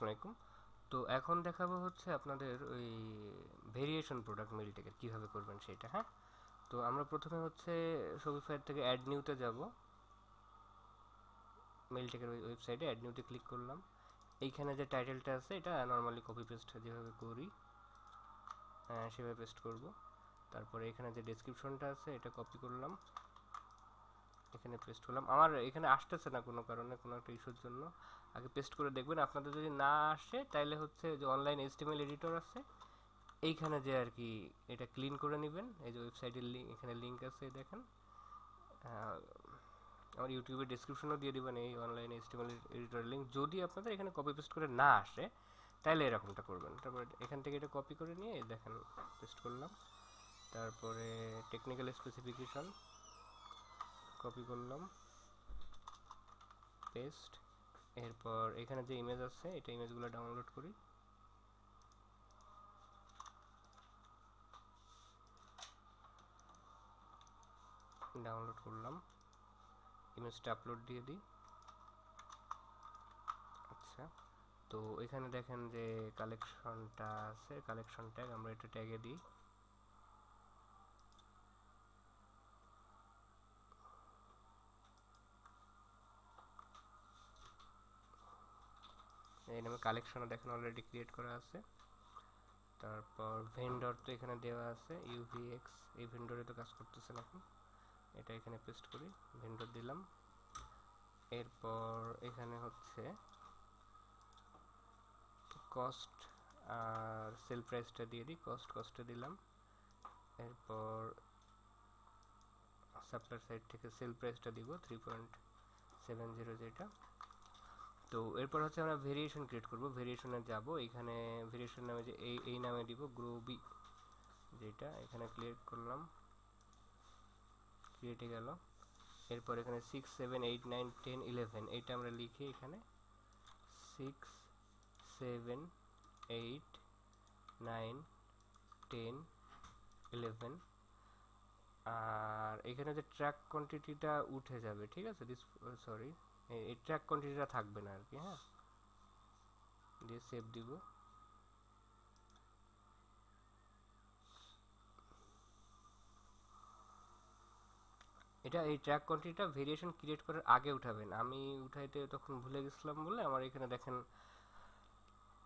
আলাইকুম। তো এখন দেখাবো হচ্ছে আপনাদের ওই ভেরিয়েশন প্রোডাক্ট মেলটেকের কীভাবে করবেন সেটা। হ্যাঁ, তো আমরা প্রথমে হচ্ছে শপিফাই থেকে অ্যাড নিউতে যাব। মেলটেকের ওই ওয়েবসাইটে অ্যাড নিউতে ক্লিক করলাম। এইখানে যে টাইটেলটা আছে এটা নর্মালি কপি পেস্ট যেভাবে করি সেভাবে পেস্ট করব। তারপরে এখানে যে ডেসক্রিপশনটা আছে এটা কপি করলাম, এখানে পেস্ট করলাম। আমার এখানে আসতেছে না কোনো কারণে, কোনো একটা ইস্যুর জন্য। আগে পেস্ট করে দেখবেন, আপনাদের যদি না আসে তাহলে হচ্ছে যে অনলাইন এইচটিএমএল এডিটর আছে, এইখানে যে আর কি এটা ক্লিন করে নেবেন। এই যে ওয়েবসাইটের লিঙ্ক, এখানে লিঙ্ক আছে দেখেন। আমার ইউটিউবের ডেসক্রিপশনও দিয়ে দিবেন এই অনলাইন এইচটিএমএল এডিটরের লিঙ্ক। যদি আপনাদের এখানে কপি পেস্ট করে না আসে তাহলে এরকমটা করবেন। তারপর এখান থেকে এটা কপি করে নিয়ে দেখেন পেস্ট করলাম। তারপরে টেকনিক্যাল স্পেসিফিকেশন কপি করলাম, পেস্ট। এরপর এখানে যে ইমেজ আছে এটা ইমেজগুলো ডাউনলোড করি। ডাউনলোড করলাম, ইমেজটা আপলোড দিয়ে দিই। আচ্ছা, তো এখানে দেখেন যে কালেকশনটা আছে, কালেকশন ট্যাগ, আমরা এটা ট্যাগে দিই। এই নামে কালেকশনও দেখেন অলরেডি ক্রিয়েট করা আছে। তারপর ভেন্ডর তো এখানে দেওয়া আছে, ইউভিএক্স, এই ভেন্ডরে তো কাজ করতেছে না এখন। এটা এখানে পেস্ট করি, ভেন্ডর দিলাম। এরপর এখানে হচ্ছে কস্ট আর সেল প্রাইসটা দিয়ে দিই, কস্টে দিলাম। এরপর সাপ্লায়ার সাইড থেকে সেল প্রাইসটা দিব 3.70 যেটা। তো এরপর হচ্ছে আমরা ভেরিয়েশন ক্রিয়েট করব। ভেরিয়েশনে যাব, এখানে ভেরিয়েশন নামে যে এই নামে দিব গ্রোবি, যেটা এখানে ক্লিক করলাম, ক্রিয়েটে গেল। এরপর এখানে 6 7 8 9 10 11 এইটা আমরা লিখি এখানে 6 7 8 9 10 11। আর এখানে যে ট্র্যাক কোয়ান্টিটিটা উঠে যাবে, ঠিক আছে, সরি, এই ট্র্যাক কোয়ান্টিটিটা থাকবে না আর কি। হ্যাঁ, দিয়ে সেভ দিব। এটা এই ট্র্যাক কোয়ান্টিটিটা ভেরিয়েশন ক্রিয়েট করার আগে উঠাবেন। আমি উঠাইতে তখন ভুলে গেছিলাম বলে আমার এখানে দেখেন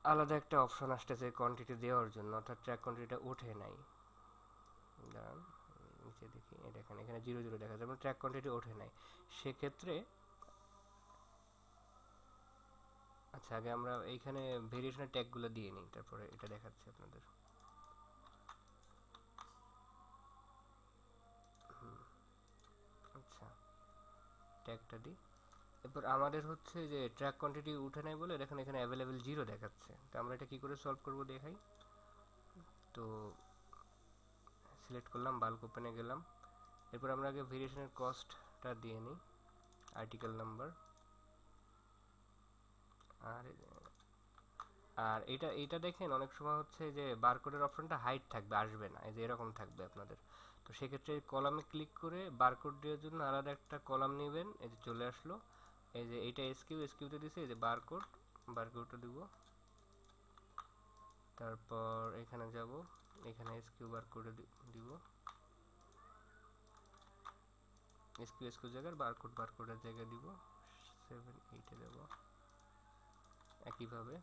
আলাদা একটা অপশন আসতেছে কোয়ান্টিটি দেওয়ার জন্য, অর্থাৎ ট্র্যাক কোয়ান্টিটিটা ওঠে নাই। দাঁড়ান, নিচে দেখি, এই দেখেন এখানে 0 0 দেখা যাবে, ট্র্যাক কোয়ান্টিটি ওঠে নাই। সেক্ষেত্রে আচ্ছা, আগে আমরা এইখানে ভেরিয়েশনের ট্যাগগুলো দিয়ে নিই, তারপরে এটা দেখাচ্ছি আপনাদের। আচ্ছা, ট্যাগটা দিই। এরপর আমাদের হচ্ছে যে ট্র্যাক কোয়ান্টিটি উঠে নাই বলে দেখেন এখানে অ্যাভেলেবেল 0 দেখাচ্ছে। তো আমরা এটা কি করে সলভ করব দেখাই। তো সিলেক্ট করলাম, বাল্ক ওপেনে গেলাম। এরপর আমরা আগে ভেরিয়েশনের কস্টটা দিয়ে নিই, আর্টিকেল নাম্বার। আর আর এটা দেখেন অনেক সময় হচ্ছে যে বারকোডের অপশনটা হাইড থাকবে, আসবে না, এই যে এরকম থাকবে আপনাদের। তো সেক্ষেত্রে কলামে ক্লিক করে বারকোড দেওয়ার জন্য আলাদা একটা কলাম নেবেন। এই যে চলে আসলো, এই যে এইটা এসকিউতে দিছে, এই যে বারকোডটা দিব। তারপর এখানে যাব, এখানে এসকিউ বারকোডে দিব, এসকিউ জায়গায় বারকোডের জায়গায় দিব, 7 8 দেব একইভাবে।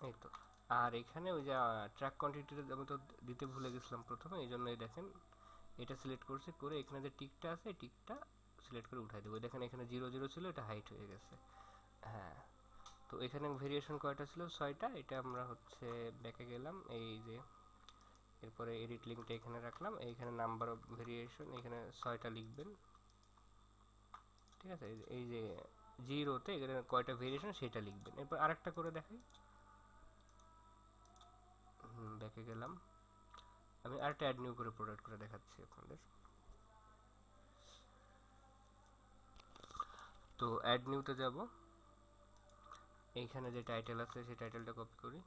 এই তো। আর এখানে ওই যে ট্র্যাক কোয়ান্টিটিটা আমি তো দিতে ভুলে গেছিলাম প্রথমে, এই জন্য দেখেন এটা সিলেক্ট করছি, করে এখানে যে টিকটা আছে এই টিকটা সিলেক্ট করে উঠাই দেবো। দেখেন এখানে 0 0 ছিল, এটা হাইট হয়ে গেছে। হ্যাঁ, তো এখানে ভেরিয়েশন কয়টা ছিল, 6টা। এটা আমরা হচ্ছে ব্যাকে গেলাম, এই যে এরপরে এডিট লিঙ্কটা এখানে রাখলাম, এইখানে নাম্বার অফ ভেরিয়েশন এখানে 6টা লিখবেন, ঠিক আছে। এই যে জিরোতে এখানে কয়টা ভেরিয়েশন সেটা লিখবেন। এরপর আরেকটা করে দেখাই। ব্যাকে গেলাম, আমি আরেকটা অ্যাড নিউ করে প্রোডাক্ট করে দেখাচ্ছি আপনাদের। তো অ্যাড নিউতে যাব, এইখানে যে টাইটেল আছে সেই টাইটেলটা কপি করি,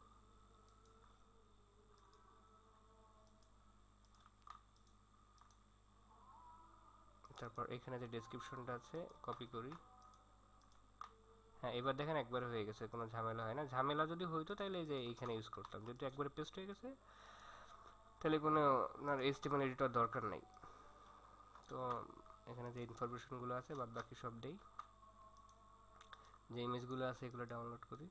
তারপর এখানে যে ডেসক্রিপশনটা আছে কপি করি। হ্যাঁ, এবার দেখেন একবারে হয়ে গেছে, কোনো ঝামেলা হয় না। ঝামেলা যদি হইতো তাহলে এই যে এইখানে ইউজ করতাম, যেহেতু একবারে পেস্ট হয়ে গেছে তাহলে কোনো আপনার HTML এডিটর দরকার নেই। তো এখানে যে ইনফরমেশনগুলো আছে বাদ বাকি সব দেই, যে ইমেজগুলো আছে এগুলো ডাউনলোড করি।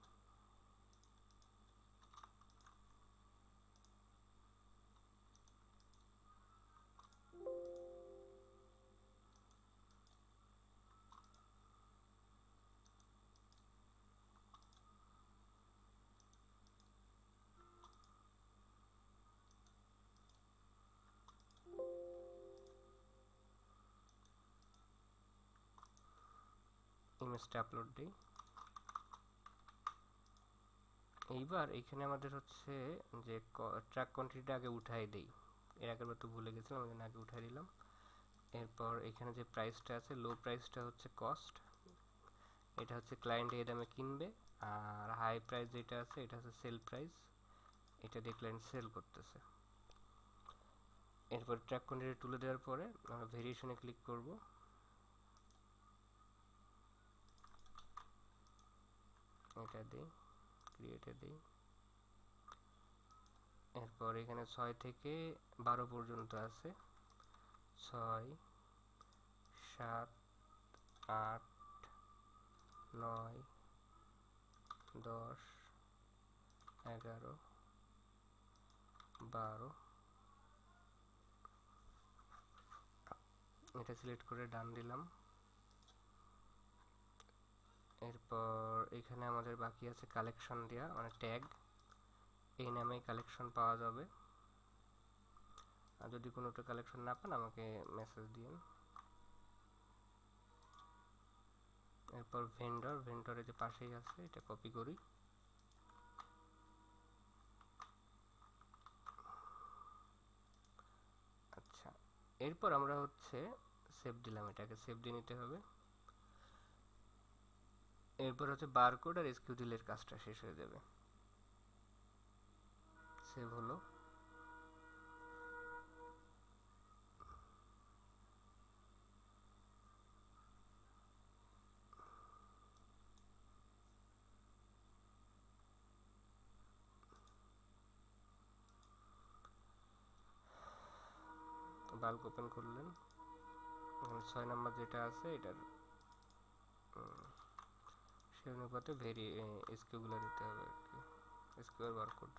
ইমেজটা আপলোড দিই। এইবার এখানে আমাদের হচ্ছে যে ট্র্যাক কোয়ান্টিটিটা আগে উঠাই দেই, এর আগের বার তো ভুলে গেছিলাম, ওই জন্য আগে উঠাই দিলাম। এরপর এখানে যে প্রাইসটা আছে, লো প্রাইসটা হচ্ছে কস্ট, এটা হচ্ছে ক্লায়েন্ট এই দামে কিনবে। আর হাই প্রাইস যেটা আছে এটা হচ্ছে সেল প্রাইস, এটা দিয়ে ক্লায়েন্ট সেল করতেছে। এরপর ট্র্যাক কোয়ান্টিটি তুলে দেওয়ার পরে আমরা ভেরিয়েশনে ক্লিক করব, এটা দিই, ক্রিয়েটে দিই। এরপর এখানে 6 থেকে 12 পর্যন্ত আছে, 6, 7, 8, 9, 10, 11, 12, এটা সিলেক্ট করে ডান দিলাম। এরপর এখানে আমাদের বাকি আছে কালেকশন দেওয়া, মানে ট্যাগ, এই নামেই কালেকশন পাওয়া যাবে। আর যদি কোনোটা কালেকশন না পান আমাকে মেসেজ দিন। এরপর ভেন্ডরের যে পাশেই আছে এটা কপি করি, আচ্ছা। এরপর আমরা হচ্ছে সেভ দিলাম, এটাকে সেভ দিয়ে নিতে হবে। এরপর হচ্ছে বারকোড আর এসকিউএল কাজটা শেষ হয়ে যাবে। সেভ হলো। বাল্ক ওপেন করলেন, 6 নম্বর যেটা আছে এটার সেই অনুপাতে এসকিউগুলো দিতে হবে আর কি, এসকিউআর বারকোড।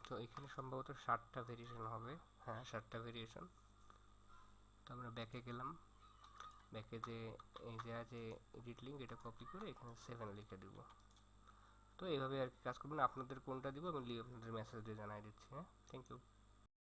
তো এখানে সম্ভবত 7টা ভেরিয়েশন হবে, হ্যাঁ 7টা ভেরিয়েশন। তো আমরা ব্যাকে গেলাম, ব্যাকে যে এই যে আছে এডিট লিঙ্ক, এটা কপি করে এখানে 7 লিখে দিব। তো এইভাবে আর কি কাজ করবেন। আপনাদের কোনটা দিব আমি আপনাদের মেসেজ দিয়ে জানাই দিচ্ছি। হ্যাঁ, থ্যাংক ইউ।